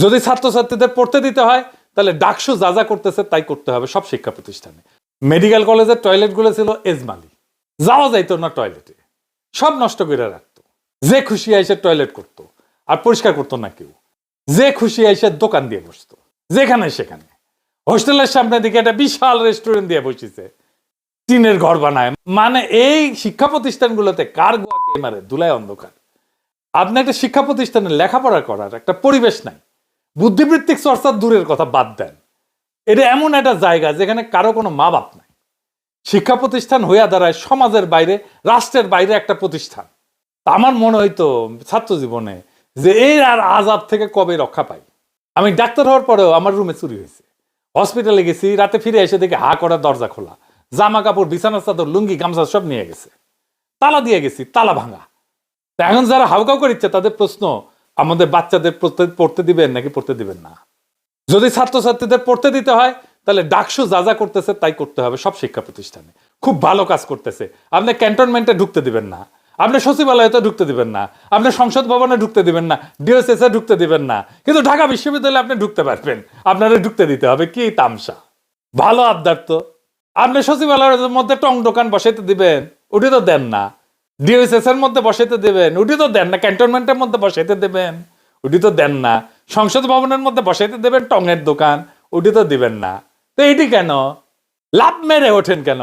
যদি ছাত্রছাত্রীদের পড়তে দিতে হয় তাহলে ডাকসু যা যা করতেছে তাই করতে হবে সব শিক্ষা প্রতিষ্ঠানে। মেডিকেল কলেজের টয়লেটগুলো ছিল এজমালি, যাওয়া যাইতো না টয়লেটে, সব নষ্ট করে রাখতো। যে খুশি এসে টয়লেট করতো আর পরিষ্কার করতো না কেউ, যে খুশি এসে দোকান দিয়ে বসতো যেখানে সেখানে। হোস্টেলের সামনে দিকে একটা বিশাল রেস্টুরেন্ট দিয়ে বসেছে, টিনের ঘর বানায়। মানে এই শিক্ষা প্রতিষ্ঠানগুলোতে কার গোয়া কে মারে, ধুলায় অন্ধকার। আপনি একটা শিক্ষা প্রতিষ্ঠানে লেখাপড়া করার একটা পরিবেশ নাই, বুদ্ধিবৃত্তিক চর্চার দূরের কথা বাদ দেন। এটা এমন একটা জায়গা যেখানে কারো কোনো মা বাপ নাই। শিক্ষা প্রতিষ্ঠান হইয়া দাঁড়ায় সমাজের বাইরে, রাষ্ট্রের বাইরে একটা প্রতিষ্ঠান। আমার মনে হইতো ছাত্র জীবনে যে এই আর আজাব থেকে কবে রক্ষা পাই। আমি ডাক্তার হওয়ার পরেও আমার রুমে চুরি হয়েছে। হসপিটালে গেছি, রাতে ফিরে এসে দেখি হা করা দরজা খোলা, জামা কাপড়, বিছানার চাদর, লুঙ্গি, গামছা সব নিয়ে গেছে, তালা দিয়ে গেছি, তালা ভাঙা। এখন যারা হাউকাউ করিচ্ছে তাদের প্রশ্ন, আমাদের বাচ্চাদের পড়তে দিবেন নাকি পড়তে দিবেন না? যদি ছাত্রছাত্রীদের পড়তে দিতে হয় তাহলে ডাকসু যা যা করতেছে তাই করতে হবে সব শিক্ষা প্রতিষ্ঠানে। খুব ভালো কাজ করতেছে। আপনি ক্যান্টনমেন্টে ঢুকতে দিবেন না, আপনি সচিবালয়তে ঢুকতে দিবেন না, আপনি সংসদ ভবনে ঢুকতে দিবেন না, ডিওএসএস এ ঢুকতে দিবেন না, কিন্তু ঢাকা বিশ্ববিদ্যালয়ে আপনি ঢুকতে পারবেন। আপনারা ঢুকতে দিতে হবে, কি তামসা! ভালো আবদার তো। আপনি সচিবালয়ের মধ্যে টং দোকান বসাইতে দিবেন, উঠে তো দেন না। ডিওএসএস এর মধ্যে বসাইতে দেবেন, উঠে তো দেন না। ক্যান্টনমেন্টের মধ্যে বসাইতে দেবেন, উঠি তো দেন না। সংসদ ভবনের মধ্যে বসাইতে দেবেন টঙের দোকান, উঠি তো দিবেন না। তো এইটি কেন? লাভ মেরে ওঠেন কেন?